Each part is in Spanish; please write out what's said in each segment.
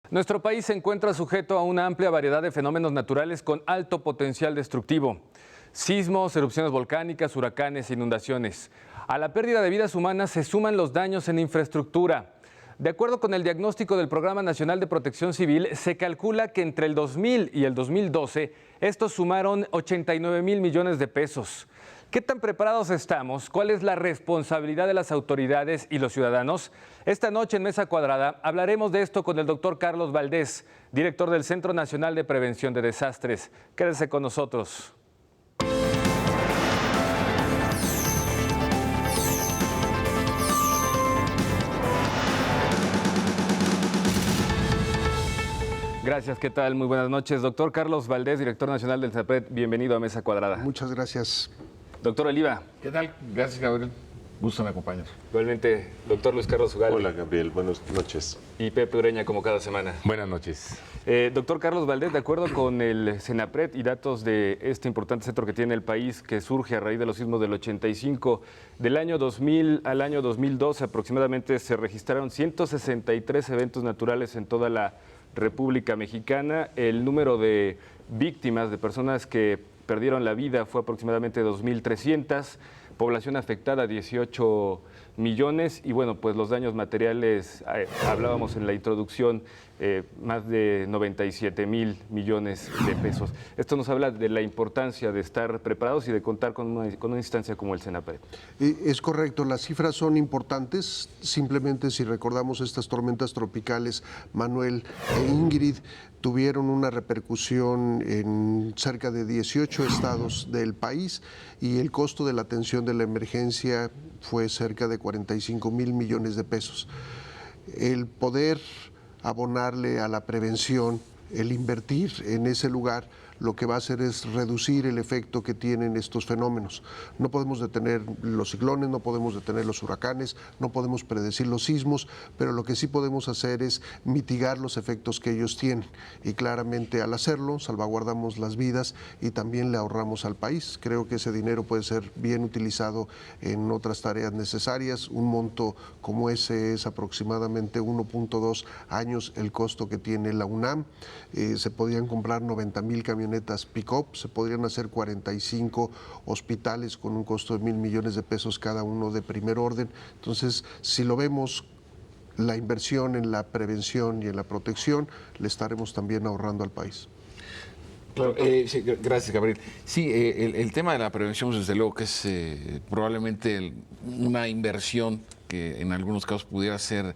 Nuestro país se encuentra sujeto a una amplia variedad de fenómenos naturales con alto potencial destructivo. Sismos, erupciones volcánicas, huracanes, inundaciones. A la pérdida de vidas humanas se suman los daños en infraestructura. De acuerdo con el diagnóstico del Programa Nacional de Protección Civil, se calcula que entre el 2000 y el 2012 estos sumaron 89,000 millones de pesos. ¿Qué tan preparados estamos? ¿Cuál es la responsabilidad de las autoridades y los ciudadanos? Esta noche en Mesa Cuadrada hablaremos de esto con el doctor Carlos Valdés, director del Centro Nacional de Prevención de Desastres. Quédese con nosotros. Gracias, ¿qué tal? Muy buenas noches. Doctor Carlos Valdés, director nacional del CENAPRED, bienvenido a Mesa Cuadrada. Muchas gracias. Doctor Oliva. ¿Qué tal? Gracias, Gabriel. Gusto me acompañas. Igualmente, doctor Luis Carlos Ugalde. Hola, Gabriel. Buenas noches. Y Pepe Ureña, como cada semana. Buenas noches. Doctor Carlos Valdés, de acuerdo con el CENAPRED y datos de este importante centro que tiene el país, que surge a raíz de los sismos del 85, del año 2000 al año 2012 aproximadamente se registraron 163 eventos naturales en toda la República Mexicana. El número de víctimas, de personas que perdieron la vida, fue aproximadamente 2,300. Población afectada, 18 millones. Y bueno, pues los daños materiales, hablábamos en la introducción, más de 97,000 millones de pesos. Esto nos habla de la importancia de estar preparados y de contar con una instancia como el CENAPRED. Es correcto, las cifras son importantes. Simplemente si recordamos estas tormentas tropicales, Manuel e Ingrid, tuvieron una repercusión en cerca de 18 estados del país y el costo de la atención de la emergencia fue cerca de 45,000 millones de pesos. El poder abonarle a la prevención, el invertir en ese lugar, lo que va a hacer es reducir el efecto que tienen estos fenómenos. No podemos detener los ciclones, no podemos detener los huracanes, no podemos predecir los sismos, pero lo que sí podemos hacer es mitigar los efectos que ellos tienen. Y claramente al hacerlo, salvaguardamos las vidas y también le ahorramos al país. Creo que ese dinero puede ser bien utilizado en otras tareas necesarias. Un monto como ese es aproximadamente 1.2 años el costo que tiene la UNAM. Se podrían comprar 90,000 camionetas pick-up, se podrían hacer 45 hospitales con un costo de 1,000 millones de pesos cada uno de primer orden. Entonces, si lo vemos, la inversión en la prevención y en la protección, le estaremos también ahorrando al país. Claro, sí, gracias, Gabriel. Sí, el tema de la prevención, desde luego que es probablemente una inversión que en algunos casos pudiera ser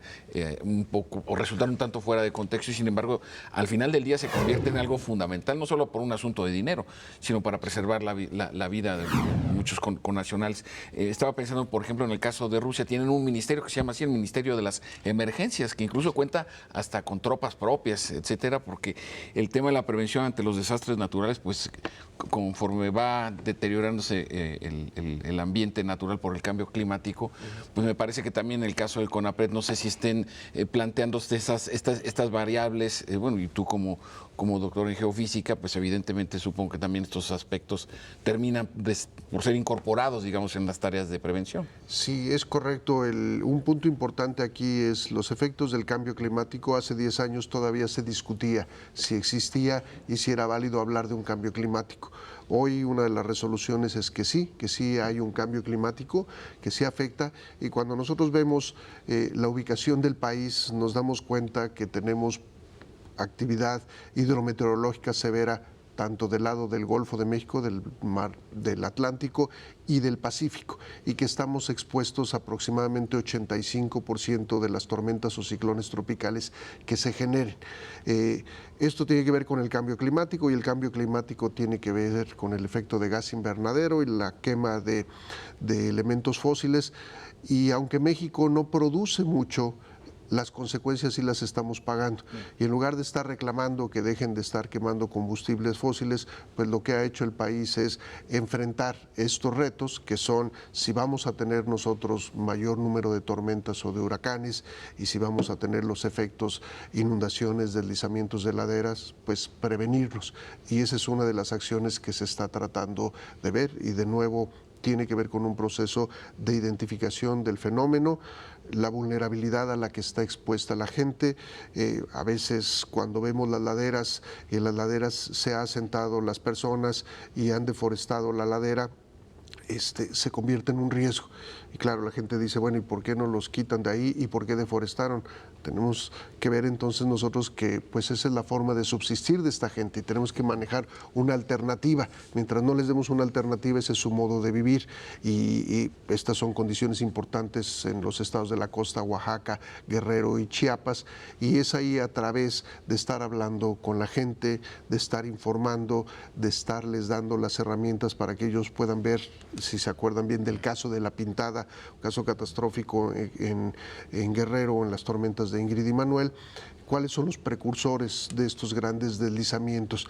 un poco o resultar un tanto fuera de contexto y sin embargo al final del día se convierte en algo fundamental, no solo por un asunto de dinero, sino para preservar la vida de muchos connacionales. Estaba pensando, por ejemplo, en el caso de Rusia, tienen un ministerio que se llama así, el Ministerio de las Emergencias, que incluso cuenta hasta con tropas propias, etcétera, porque el tema de la prevención ante los desastres naturales, pues conforme va deteriorándose el ambiente natural por el cambio climático, pues me parece que también en el caso del CONAPRED, no sé si estén planteándose estas variables, bueno, y tú como doctor en geofísica, pues evidentemente supongo que también estos aspectos terminan por ser incorporados, digamos, en las tareas de prevención. Sí, es correcto. Un punto importante aquí es los efectos del cambio climático. Hace 10 años todavía se discutía si existía y si era válido hablar de un cambio climático. Hoy una de las resoluciones es que sí hay un cambio climático, que sí afecta, y cuando nosotros vemos la ubicación del país nos damos cuenta que tenemos actividad hidrometeorológica severa tanto del lado del Golfo de México, del mar del Atlántico y del Pacífico, y que estamos expuestos a aproximadamente 85% de las tormentas o ciclones tropicales que se generen. Esto tiene que ver con el cambio climático, y el cambio climático tiene que ver con el efecto de gas invernadero y la quema de elementos fósiles, y aunque México no produce mucho, las consecuencias sí las estamos pagando. Y en lugar de estar reclamando que dejen de estar quemando combustibles fósiles, pues lo que ha hecho el país es enfrentar estos retos, que son si vamos a tener nosotros mayor número de tormentas o de huracanes, y si vamos a tener los efectos inundaciones, deslizamientos de laderas, pues prevenirlos. Y esa es una de las acciones que se está tratando de ver, y de nuevo tiene que ver con un proceso de identificación del fenómeno, la vulnerabilidad a la que está expuesta la gente. A veces cuando vemos las laderas y en las laderas se han asentado las personas y han deforestado la ladera, se convierte en un riesgo. Y claro, la gente dice, bueno, ¿y por qué no los quitan de ahí? ¿Y por qué deforestaron? Tenemos que ver entonces nosotros que pues esa es la forma de subsistir de esta gente y tenemos que manejar una alternativa. Mientras no les demos una alternativa, ese es su modo de vivir y estas son condiciones importantes en los estados de la costa, Oaxaca, Guerrero y Chiapas, y es ahí a través de estar hablando con la gente, de estar informando, de estarles dando las herramientas para que ellos puedan ver, si se acuerdan bien del caso de La Pintada, un caso catastrófico en Guerrero, en las tormentas de Ingrid y Manuel, cuáles son los precursores de estos grandes deslizamientos,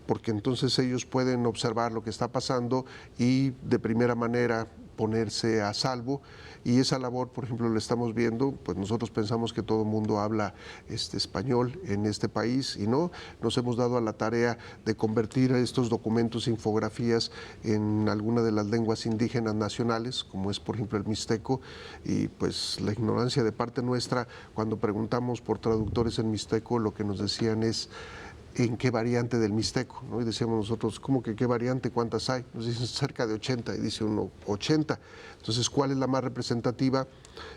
porque entonces ellos pueden observar lo que está pasando y de primera manera ponerse a salvo. Y esa labor, por ejemplo, la estamos viendo, pues nosotros pensamos que todo el mundo habla español en este país y no, nos hemos dado a la tarea de convertir estos documentos, infografías en alguna de las lenguas indígenas nacionales, como es por ejemplo el mixteco, y pues la ignorancia de parte nuestra, cuando preguntamos por traductores en mixteco, lo que nos decían es en qué variante del mixteco, ¿no? Y decíamos nosotros, ¿cómo que qué variante? ¿Cuántas hay? Nos dicen cerca de 80, y dice uno 80. Entonces, ¿cuál es la más representativa?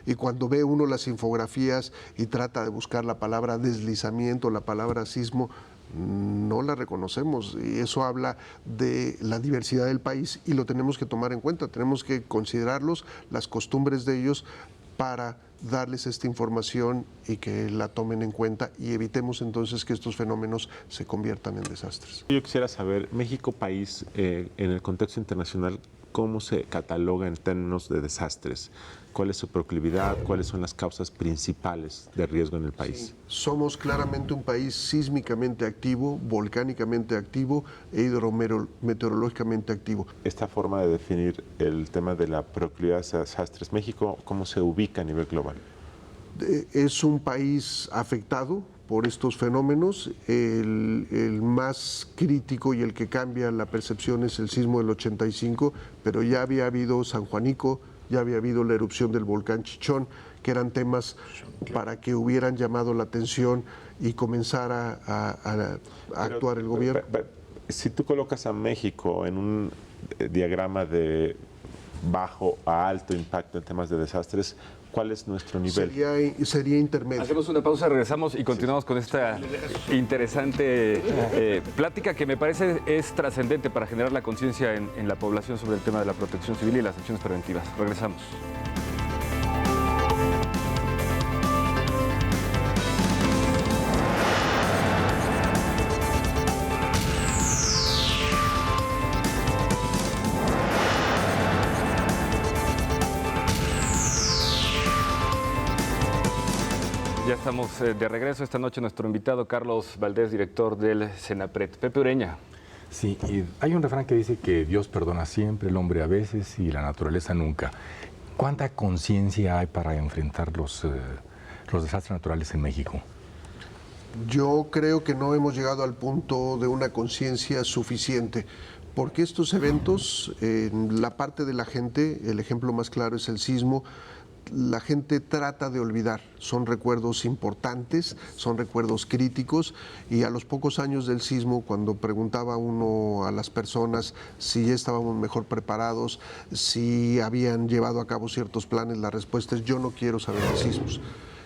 Y cuando ve uno las infografías y trata de buscar la palabra deslizamiento, la palabra sismo, no la reconocemos, y eso habla de la diversidad del país y lo tenemos que tomar en cuenta, tenemos que considerarlos, las costumbres de ellos, para darles esta información y que la tomen en cuenta y evitemos entonces que estos fenómenos se conviertan en desastres. Yo quisiera saber, México país, en el contexto internacional, ¿cómo se cataloga en términos de desastres? ¿Cuál es su proclividad? ¿Cuáles son las causas principales de riesgo en el país? Sí, somos claramente un país sísmicamente activo, volcánicamente activo e hidrometeorológicamente activo. Esta forma de definir el tema de la proclividad a desastres, ¿México cómo se ubica a nivel global? Es un país afectado por estos fenómenos. El más crítico y el que cambia la percepción es el sismo del 85, pero ya había habido San Juanico, ya había habido la erupción del volcán Chichón, que eran temas para que hubieran llamado la atención y comenzara a actuar el gobierno. Si tú colocas a México en un diagrama de bajo a alto impacto en temas de desastres, ¿cuál es nuestro nivel? Sería intermedio. Hacemos una pausa, regresamos y continuamos con esta interesante plática que me parece es trascendente para generar la conciencia en la población sobre el tema de la protección civil y las acciones preventivas. Regresamos. Ya estamos de regreso esta noche. Nuestro invitado Carlos Valdés, director del Senapred. Pepe Ureña. Sí, y hay un refrán que dice que Dios perdona siempre, el hombre a veces y la naturaleza nunca. ¿Cuánta conciencia hay para enfrentar los desastres naturales en México? Yo creo que no hemos llegado al punto de una conciencia suficiente, porque estos eventos, en la parte de la gente, el ejemplo más claro es el sismo, la gente trata de olvidar, son recuerdos importantes, son recuerdos críticos, y a los pocos años del sismo, cuando preguntaba uno a las personas si ya estábamos mejor preparados, si habían llevado a cabo ciertos planes, la respuesta es: yo no quiero saber de sismos.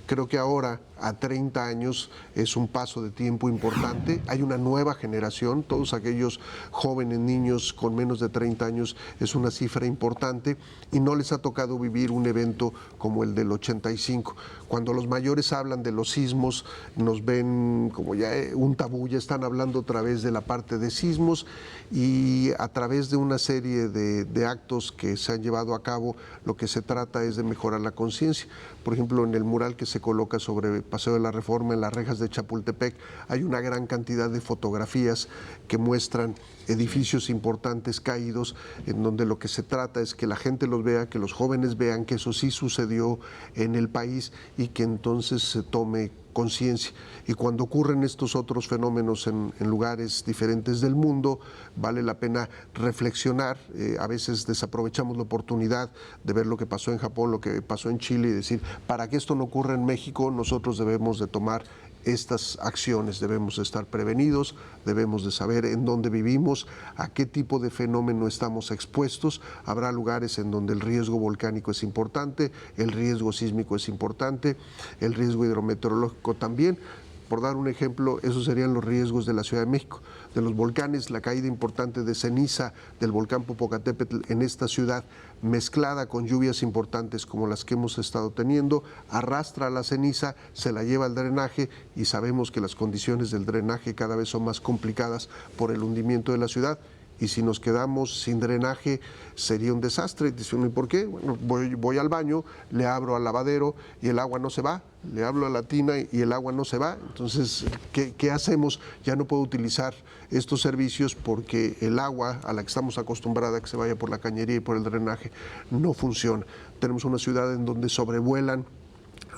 Creo que ahora, a 30 años, es un paso de tiempo importante. Hay una nueva generación, todos aquellos jóvenes, niños con menos de 30 años, es una cifra importante y no les ha tocado vivir un evento como el del 85. Cuando los mayores hablan de los sismos, nos ven como ya un tabú, ya están hablando otra vez de la parte de sismos, y a través de una serie de actos que se han llevado a cabo, lo que se trata es de mejorar la conciencia. Por ejemplo, en el mural que se coloca sobre Paseo de la Reforma, en las rejas de Chapultepec, hay una gran cantidad de fotografías que muestran edificios importantes caídos, en donde lo que se trata es que la gente los vea, que los jóvenes vean que eso sí sucedió en el país y que entonces se tome conciencia. Y cuando ocurren estos otros fenómenos en lugares diferentes del mundo, vale la pena reflexionar. A veces desaprovechamos la oportunidad de ver lo que pasó en Japón, lo que pasó en Chile y decir, para que esto no ocurra en México, nosotros debemos de tomar estas acciones, debemos estar prevenidos, debemos de saber en dónde vivimos, a qué tipo de fenómeno estamos expuestos. Habrá lugares en donde el riesgo volcánico es importante, el riesgo sísmico es importante, el riesgo hidrometeorológico también. Por dar un ejemplo, esos serían los riesgos de la Ciudad de México. De los volcanes, la caída importante de ceniza del volcán Popocatépetl en esta ciudad, mezclada con lluvias importantes como las que hemos estado teniendo, arrastra la ceniza, se la lleva al drenaje y sabemos que las condiciones del drenaje cada vez son más complicadas por el hundimiento de la ciudad. Y si nos quedamos sin drenaje sería un desastre. Dicen, ¿y por qué? Bueno, voy al baño, le abro al lavadero y el agua no se va, le abro a la tina y el agua no se va. Entonces, ¿qué hacemos? Ya no puedo utilizar estos servicios porque el agua a la que estamos acostumbrados a que se vaya por la cañería y por el drenaje no funciona. Tenemos una ciudad en donde sobrevuelan,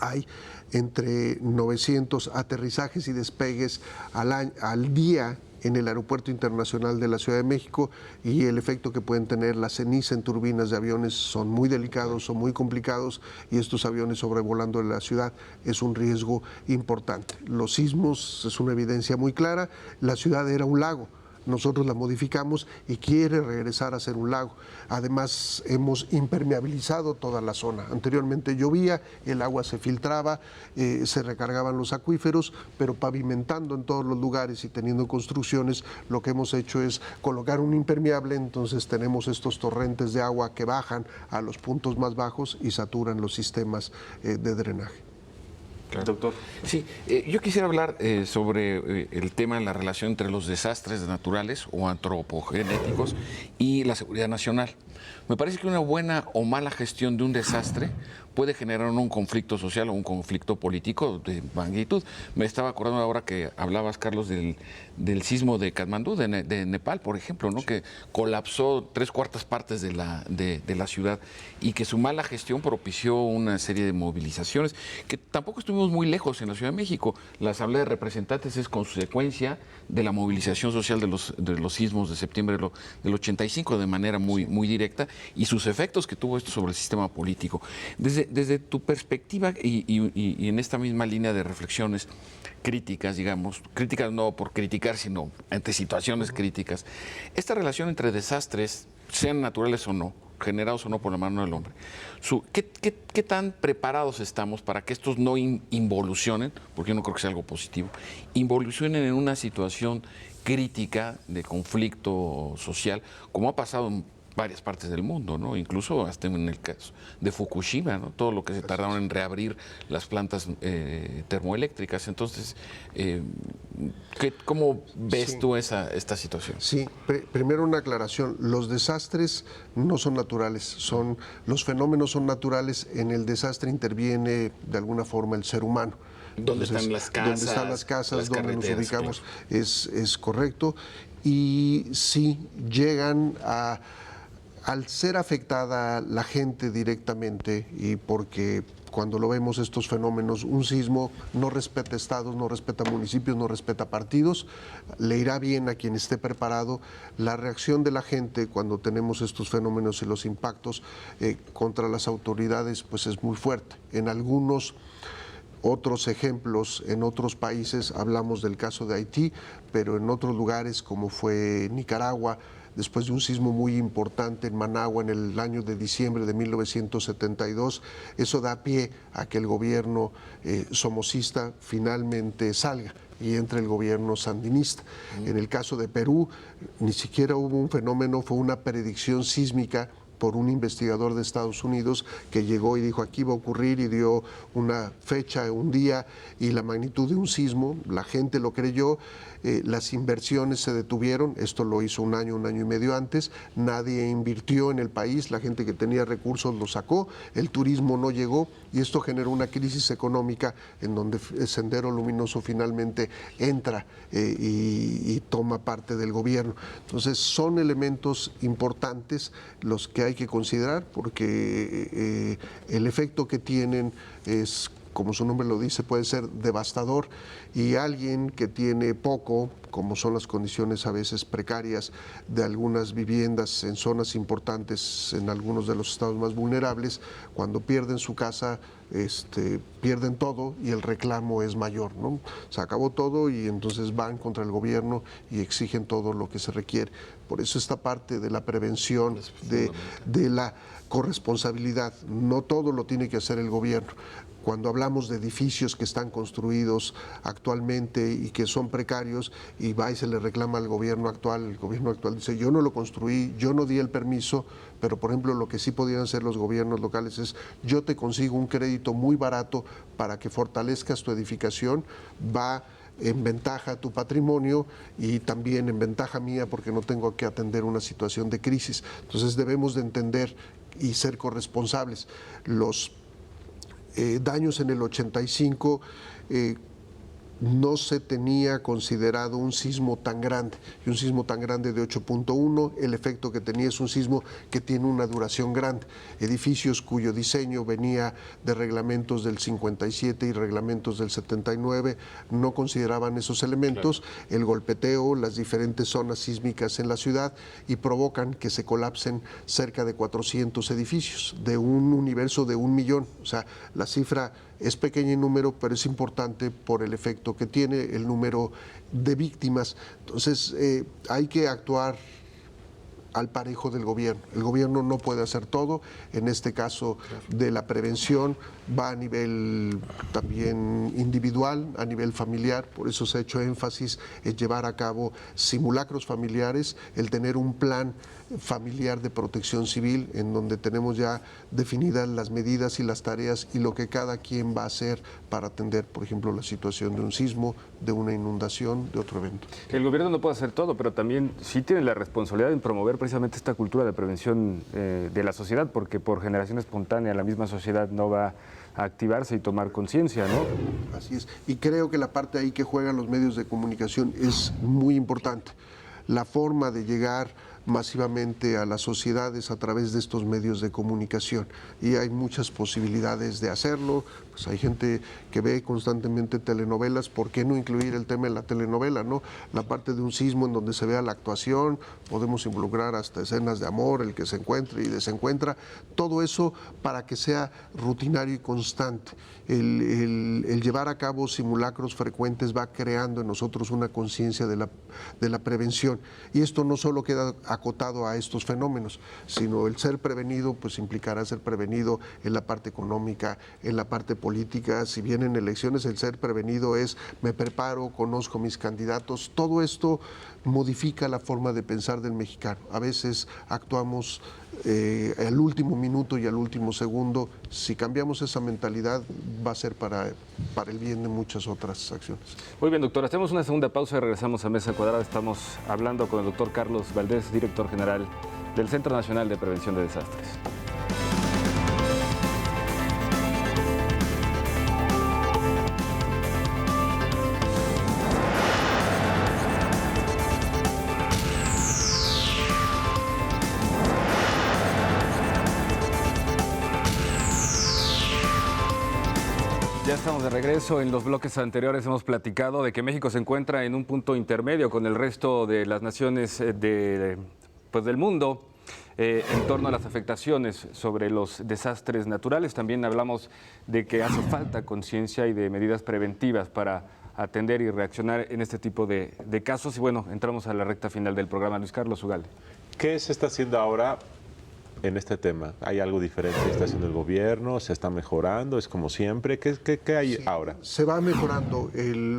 hay entre 900 aterrizajes y despegues al día en el Aeropuerto Internacional de la Ciudad de México, y el efecto que pueden tener la ceniza en turbinas de aviones son muy delicados, son muy complicados, y estos aviones sobrevolando la ciudad es un riesgo importante. Los sismos es una evidencia muy clara. La ciudad era un lago, nosotros la modificamos y quiere regresar a ser un lago. Además, hemos impermeabilizado toda la zona. Anteriormente llovía, el agua se filtraba, se recargaban los acuíferos, pero pavimentando en todos los lugares y teniendo construcciones, lo que hemos hecho es colocar un impermeable. Entonces tenemos estos torrentes de agua que bajan a los puntos más bajos y saturan los sistemas de drenaje. Claro. Doctor. Sí, yo quisiera hablar sobre el tema de la relación entre los desastres naturales o antropogenéticos y la seguridad nacional. Me parece que una buena o mala gestión de un desastre puede generar un conflicto social o un conflicto político de magnitud. Me estaba acordando ahora que hablabas, Carlos, del sismo de Katmandú, de Nepal, por ejemplo, ¿no? Que colapsó 3/4 partes de la ciudad, y que su mala gestión propició una serie de movilizaciones, que tampoco estuvimos muy lejos en la Ciudad de México. La Asamblea de Representantes es consecuencia de la movilización social de los sismos de septiembre del 85 de manera muy directa, y sus efectos que tuvo esto sobre el sistema político. Desde tu perspectiva y en esta misma línea de reflexiones críticas, digamos, críticas no por criticar, sino ante situaciones críticas, esta relación entre desastres, sean naturales o no, generados o no por la mano del hombre, ¿qué tan preparados estamos para que estos no involucionen, porque yo no creo que sea algo positivo, involucionen en una situación crítica de conflicto social, como ha pasado en varias partes del mundo, ¿no? Incluso hasta en el caso de Fukushima, ¿no? Todo lo que se tardaron en reabrir las plantas termoeléctricas. Entonces, ¿cómo ves tú esta situación? Sí, primero una aclaración. Los desastres no son naturales, los fenómenos son naturales. En el desastre interviene de alguna forma el ser humano. ¿Dónde están las casas? ¿Dónde están las casas? ¿Dónde nos ubicamos? Claro. Es correcto. Y sí, llegan al ser afectada la gente directamente, y porque cuando lo vemos estos fenómenos, un sismo no respeta estados, no respeta municipios, no respeta partidos, le irá bien a quien esté preparado. La reacción de la gente cuando tenemos estos fenómenos y los impactos contra las autoridades pues es muy fuerte. En algunos otros ejemplos, en otros países, hablamos del caso de Haití, pero en otros lugares como fue Nicaragua, después de un sismo muy importante en Managua en el año de diciembre de 1972, eso da pie a que el gobierno somocista finalmente salga y entre el gobierno sandinista. En el caso de Perú, ni siquiera hubo un fenómeno, fue una predicción sísmica por un investigador de Estados Unidos que llegó y dijo aquí va a ocurrir, y dio una fecha, un día y la magnitud de un sismo. La gente lo creyó, las inversiones se detuvieron, esto lo hizo un año y medio antes, nadie invirtió en el país, la gente que tenía recursos lo sacó, el turismo no llegó, y esto generó una crisis económica en donde Sendero Luminoso finalmente entra y toma parte del gobierno. Entonces son elementos importantes los que hay que considerar, porque el efecto que tienen es como su nombre lo dice, puede ser devastador, y alguien que tiene poco, como son las condiciones a veces precarias de algunas viviendas en zonas importantes, en algunos de los estados más vulnerables, cuando pierden su casa, pierden todo y el reclamo es mayor, ¿no? Se acabó todo y entonces van contra el gobierno y exigen todo lo que se requiere. Por eso esta parte de la prevención, de la corresponsabilidad, no todo lo tiene que hacer el gobierno. Cuando hablamos de edificios que están construidos actualmente y que son precarios y va y se le reclama al gobierno actual, el gobierno actual dice, yo no lo construí, yo no di el permiso, pero por ejemplo lo que sí podían hacer los gobiernos locales es, yo te consigo un crédito muy barato para que fortalezcas tu edificación, va en ventaja tu patrimonio y también en ventaja mía porque no tengo que atender una situación de crisis. Entonces debemos de entender y ser corresponsables. Los daños en el 85 no se tenía considerado un sismo tan grande, y un sismo tan grande de 8.1, el efecto que tenía es un sismo que tiene una duración grande. Edificios cuyo diseño venía de reglamentos del 57 y reglamentos del 79 no consideraban esos elementos, el golpeteo, las diferentes zonas sísmicas en la ciudad, y provocan que se colapsen cerca de 400 edificios de un universo de 1 millón. O sea, la cifra es pequeña en número, pero es importante por el efecto que tiene, el número de víctimas. Entonces, hay que actuar al parejo del gobierno. El gobierno no puede hacer todo, en este caso de la prevención va a nivel también individual, a nivel familiar, por eso se ha hecho énfasis en llevar a cabo simulacros familiares, el tener un plan familiar de protección civil en donde tenemos ya definidas las medidas y las tareas y lo que cada quien va a hacer para atender, por ejemplo, la situación de un sismo, de una inundación, de otro evento. El gobierno no puede hacer todo, pero también sí tiene la responsabilidad en promover precisamente esta cultura de prevención de la sociedad, porque por generación espontánea la misma sociedad no va a activarse y tomar conciencia, ¿no? Así es. Y creo que la parte ahí que juegan los medios de comunicación es muy importante. La forma de llegar masivamente a las sociedades a través de estos medios de comunicación, y hay muchas posibilidades de hacerlo. Pues hay gente que ve constantemente telenovelas, ¿por qué no incluir el tema de la telenovela, no? La parte de un sismo en donde se vea la actuación, podemos involucrar hasta escenas de amor, el que se encuentra y desencuentra, todo eso para que sea rutinario y constante. El llevar a cabo simulacros frecuentes va creando en nosotros una conciencia de la prevención, y esto no solo queda acotado a estos fenómenos, sino el ser prevenido pues implicará ser prevenido en la parte económica, en la parte política. Si bien en elecciones el ser prevenido es me preparo, conozco mis candidatos, todo esto modifica la forma de pensar del mexicano. A veces actuamos al último minuto y al último segundo. Si cambiamos esa mentalidad va a ser para el bien de muchas otras acciones. Muy bien, doctor, hacemos una segunda pausa y regresamos a Mesa Cuadrada. Estamos hablando con el doctor Carlos Valdés, director general del Centro Nacional de Prevención de Desastres. Ya estamos de regreso. En los bloques anteriores hemos platicado de que México se encuentra en un punto intermedio con el resto de las naciones del mundo en torno a las afectaciones sobre los desastres naturales. También hablamos de que hace falta conciencia y de medidas preventivas para atender y reaccionar en este tipo de casos. Y bueno, entramos a la recta final del programa. Luis Carlos Ugalde. ¿Qué se está haciendo ahora en este tema? ¿Hay algo diferente que está haciendo el gobierno? ¿Se está mejorando? ¿Es como siempre? ¿Qué hay ahora? Se va mejorando.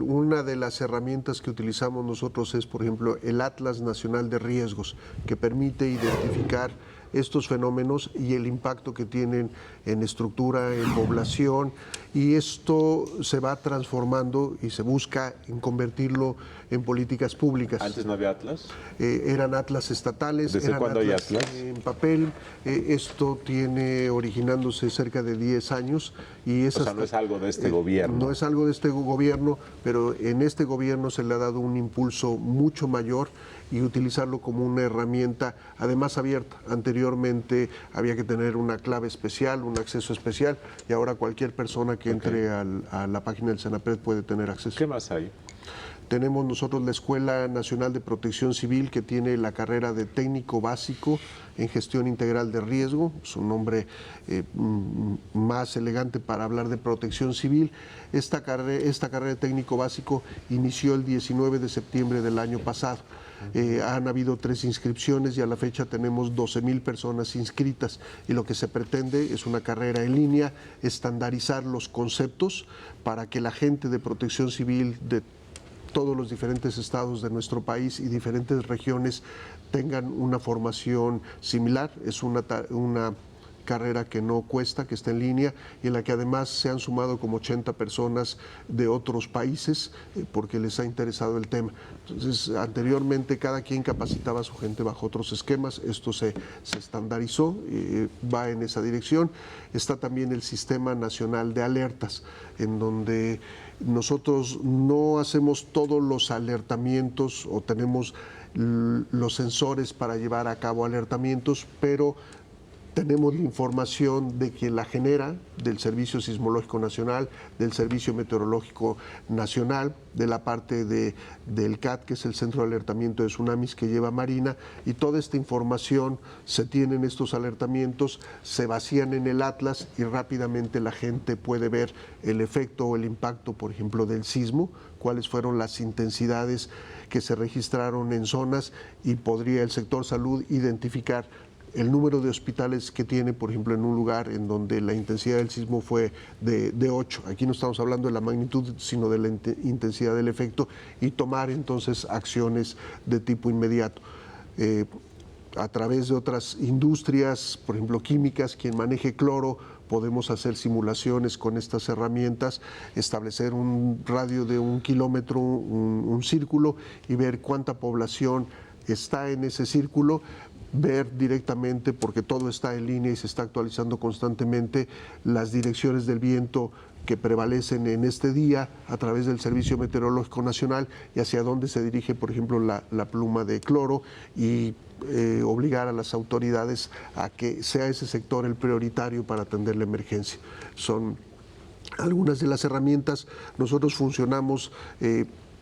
Una de las herramientas que utilizamos nosotros es, por ejemplo, el Atlas Nacional de Riesgos, que permite identificar estos fenómenos y el impacto que tienen en estructura, en población, y esto se va transformando y se busca en convertirlo en políticas públicas. ¿Antes no había Atlas? Eran Atlas estatales, ¿Desde eran cuándo hay Atlas Atlas? en papel. Esto tiene originándose cerca de 10 años. Y O sea, no es algo de este gobierno. No es algo de este gobierno, pero en este gobierno se le ha dado un impulso mucho mayor y utilizarlo como una herramienta, además abierta. Anteriormente anteriormente había que tener una clave especial, un acceso especial, y ahora cualquier persona que entre a la página del Senapred puede tener acceso. ¿Qué más hay? Tenemos nosotros la Escuela Nacional de Protección Civil, que tiene la carrera de técnico básico en gestión integral de riesgo, es un nombre más elegante para hablar de protección civil. Esta carrera de técnico básico inició el 19 de septiembre del año pasado. Han habido 3 inscripciones y a la fecha tenemos 12,000 personas inscritas, y lo que se pretende es una carrera en línea, estandarizar los conceptos para que la gente de protección civil de todos los diferentes estados de nuestro país y diferentes regiones tengan una formación similar. Es una carrera que no cuesta, que está en línea, y en la que además se han sumado como 80 personas de otros países porque les ha interesado el tema. Entonces, anteriormente cada quien capacitaba a su gente bajo otros esquemas. Esto se estandarizó, va en esa dirección. Está también el Sistema Nacional de Alertas, en donde nosotros no hacemos todos los alertamientos o tenemos los sensores para llevar a cabo alertamientos, pero tenemos la información de quien la genera, del Servicio Sismológico Nacional, del Servicio Meteorológico Nacional, de la parte del CAT, que es el Centro de Alertamiento de Tsunamis que lleva Marina, y toda esta información se tiene en estos alertamientos, se vacían en el Atlas y rápidamente la gente puede ver el efecto o el impacto, por ejemplo, del sismo, cuáles fueron las intensidades que se registraron en zonas, y podría el sector salud identificar el número de hospitales que tiene, por ejemplo, en un lugar en donde la intensidad del sismo fue de 8. Aquí no estamos hablando de la magnitud, sino de la intensidad del efecto, y tomar entonces acciones de tipo inmediato. A través de otras industrias, por ejemplo, químicas, quien maneje cloro, podemos hacer simulaciones con estas herramientas, establecer un radio de 1 kilómetro, un círculo, y ver cuánta población está en ese círculo, ver directamente, porque todo está en línea y se está actualizando constantemente, las direcciones del viento que prevalecen en este día a través del Servicio Meteorológico Nacional, y hacia dónde se dirige, por ejemplo, la pluma de cloro, y obligar a las autoridades a que sea ese sector el prioritario para atender la emergencia. Son algunas de las herramientas. Nosotros funcionamos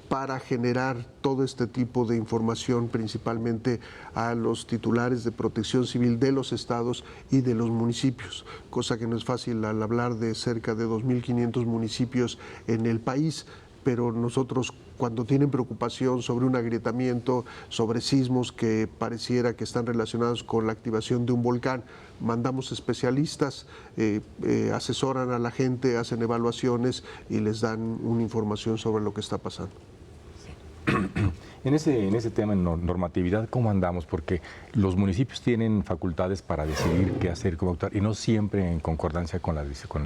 para generar todo este tipo de información, principalmente a los titulares de protección civil de los estados y de los municipios, cosa que no es fácil al hablar de cerca de 2,500 municipios en el país, pero nosotros, cuando tienen preocupación sobre un agrietamiento, sobre sismos que pareciera que están relacionados con la activación de un volcán, mandamos especialistas, asesoran a la gente, hacen evaluaciones y les dan una información sobre lo que está pasando. En ese tema, en normatividad, ¿cómo andamos? Porque los municipios tienen facultades para decidir qué hacer, cómo actuar, y no siempre en concordancia con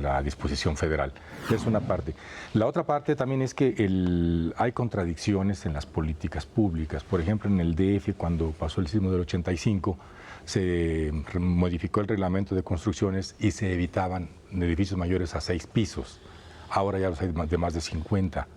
la disposición federal. Es una parte. La otra parte también es que hay contradicciones en las políticas públicas. Por ejemplo, en el DF, cuando pasó el sismo del 85, se modificó el reglamento de construcciones y se evitaban edificios mayores a 6 pisos. Ahora ya los hay de más de 50.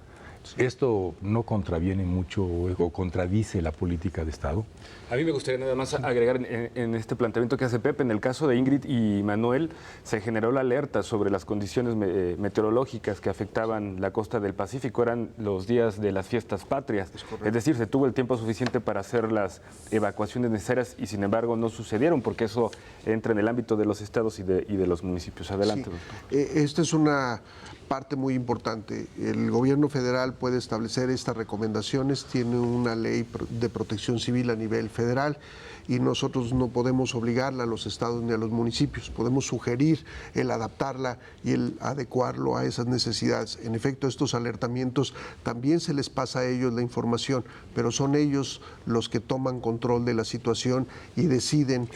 ¿Esto no contraviene mucho o contradice la política de Estado? A mí me gustaría nada más agregar en este planteamiento que hace Pepe. En el caso de Ingrid y Manuel, se generó la alerta sobre las condiciones meteorológicas que afectaban la costa del Pacífico. Eran los días de las fiestas patrias. Es decir, se tuvo el tiempo suficiente para hacer las evacuaciones necesarias y, sin embargo, no sucedieron, porque eso entra en el ámbito de los estados y de los municipios. Adelante, sí. Esta es una parte muy importante. El gobierno federal puede establecer estas recomendaciones, tiene una ley de protección civil a nivel federal, y nosotros no podemos obligarla a los estados ni a los municipios. Podemos sugerir el adaptarla y el adecuarlo a esas necesidades. En efecto, estos alertamientos también se les pasa a ellos la información, pero son ellos los que toman control de la situación y deciden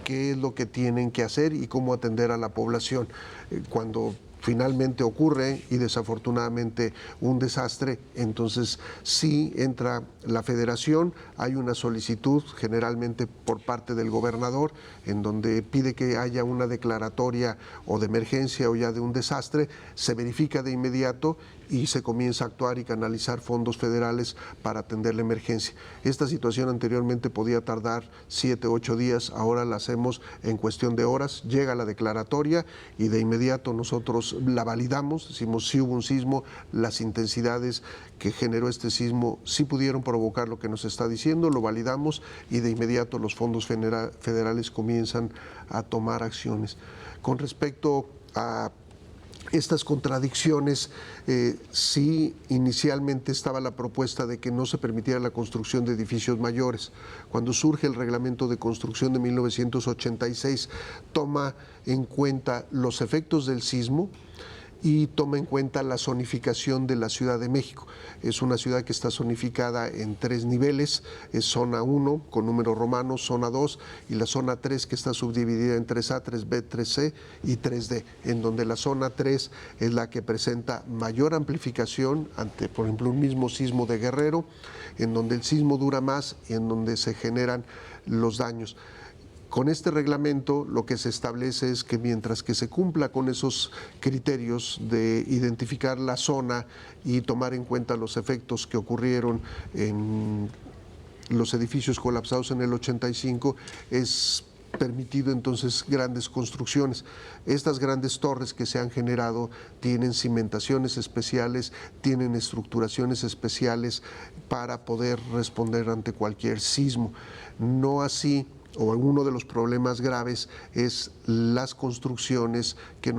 qué es lo que tienen que hacer y cómo atender a la población. Cuando finalmente ocurre, y desafortunadamente, un desastre, entonces sí entra la federación, hay una solicitud generalmente por parte del gobernador en donde pide que haya una declaratoria o de emergencia o ya de un desastre, se verifica de inmediato y se comienza a actuar y canalizar fondos federales para atender la emergencia. Esta situación anteriormente podía tardar 7, 8 días, ahora la hacemos en cuestión de horas, llega la declaratoria y de inmediato nosotros la validamos, decimos si hubo un sismo, las intensidades que generó este sismo sí pudieron provocar lo que nos está diciendo, lo validamos y de inmediato los fondos federales comienzan a tomar acciones. Con respecto a estas contradicciones, sí, inicialmente estaba la propuesta de que no se permitiera la construcción de edificios mayores. Cuando surge el reglamento de construcción de 1986, toma en cuenta los efectos del sismo y toma en cuenta la zonificación de la Ciudad de México. Es una ciudad que está zonificada en 3 niveles, es zona 1 con números romanos, zona 2 y la zona 3 que está subdividida en 3A, 3B, 3C y 3D, en donde la zona 3 es la que presenta mayor amplificación ante, por ejemplo, un mismo sismo de Guerrero, en donde el sismo dura más y en donde se generan los daños. Con este reglamento lo que se establece es que mientras que se cumpla con esos criterios de identificar la zona y tomar en cuenta los efectos que ocurrieron en los edificios colapsados en el 85, es permitido entonces grandes construcciones. Estas grandes torres que se han generado tienen cimentaciones especiales, tienen estructuraciones especiales para poder responder ante cualquier sismo. No así, o uno de los problemas graves es las construcciones que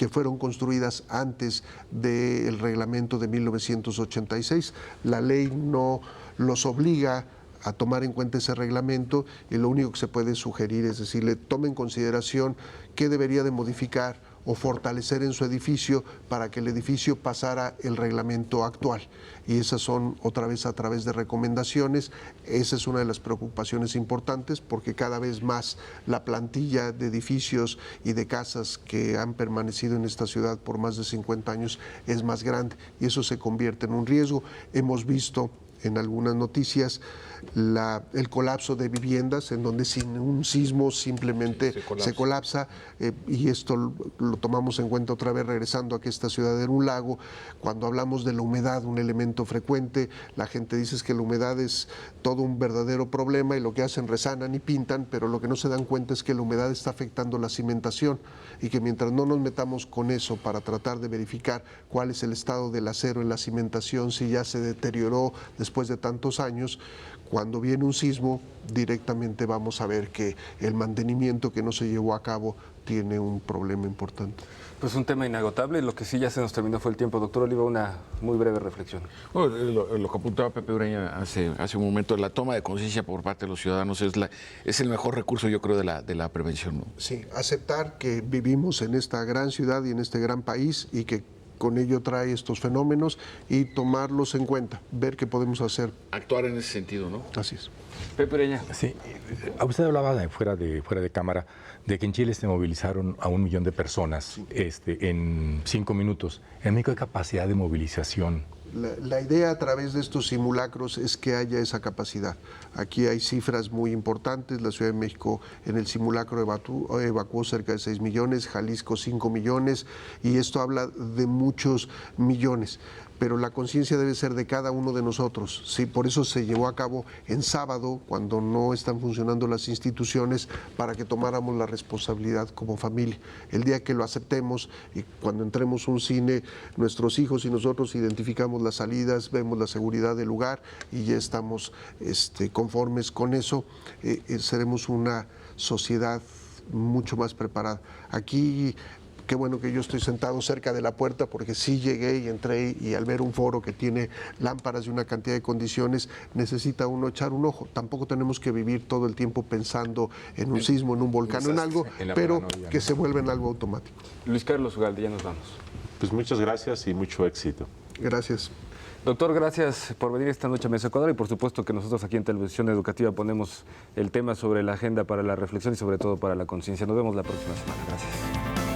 fueron construidas antes del reglamento de 1986. La ley no los obliga a tomar en cuenta ese reglamento y lo único que se puede sugerir es decirle, tome en consideración qué debería de modificar o fortalecer en su edificio para que el edificio pasara el reglamento actual. Y esas son otra vez a través de recomendaciones. Esa es una de las preocupaciones importantes porque cada vez más la plantilla de edificios y de casas que han permanecido en esta ciudad por más de 50 años es más grande y eso se convierte en un riesgo. Hemos visto en algunas noticias el colapso de viviendas en donde sin un sismo simplemente se colapsa y esto lo tomamos en cuenta otra vez regresando a que esta ciudad era un lago. Cuando hablamos de la humedad, un elemento frecuente, la gente dice que la humedad es todo un verdadero problema y lo que hacen resanan y pintan, pero lo que no se dan cuenta es que la humedad está afectando la cimentación y que mientras no nos metamos con eso para tratar de verificar cuál es el estado del acero en la cimentación, si ya se deterioró después de tantos años, cuando viene un sismo, directamente vamos a ver que el mantenimiento que no se llevó a cabo tiene un problema importante. Pues un tema inagotable, lo que sí ya se nos terminó fue el tiempo. Doctor Oliva, una muy breve reflexión. Bueno, lo que apuntaba Pepe Ureña hace un momento, la toma de conciencia por parte de los ciudadanos es el mejor recurso, yo creo, de la prevención, ¿no? Sí, aceptar que vivimos en esta gran ciudad y en este gran país y que con ello trae estos fenómenos y tomarlos en cuenta, ver qué podemos hacer. Actuar en ese sentido, ¿no? Así es. Pepe Ureña. Sí, usted hablaba fuera de cámara de que en Chile se movilizaron a 1 millón de personas en 5 minutos. En México hay capacidad de movilización. La idea a través de estos simulacros es que haya esa capacidad. Aquí hay cifras muy importantes. La Ciudad de México en el simulacro evacuó cerca de 6 millones, Jalisco 5 millones, y esto habla de muchos millones. Pero la conciencia debe ser de cada uno de nosotros. Sí, por eso se llevó a cabo en sábado, cuando no están funcionando las instituciones, para que tomáramos la responsabilidad como familia. El día que lo aceptemos y cuando entremos a un cine, nuestros hijos y nosotros identificamos las salidas, vemos la seguridad del lugar y ya estamos conformes con eso, seremos una sociedad mucho más preparada. Aquí qué bueno que yo estoy sentado cerca de la puerta porque sí llegué y entré y al ver un foro que tiene lámparas y una cantidad de condiciones, necesita uno echar un ojo. Tampoco tenemos que vivir todo el tiempo pensando en un sismo, en un volcán, en algo, pero que se vuelva en algo automático. Luis Carlos Ugalde, ya nos vamos. Pues muchas gracias y mucho éxito. Gracias. Doctor, gracias por venir esta noche a Mesa Cuadrada y por supuesto que nosotros aquí en Televisión Educativa ponemos el tema sobre la agenda para la reflexión y sobre todo para la conciencia. Nos vemos la próxima semana. Gracias.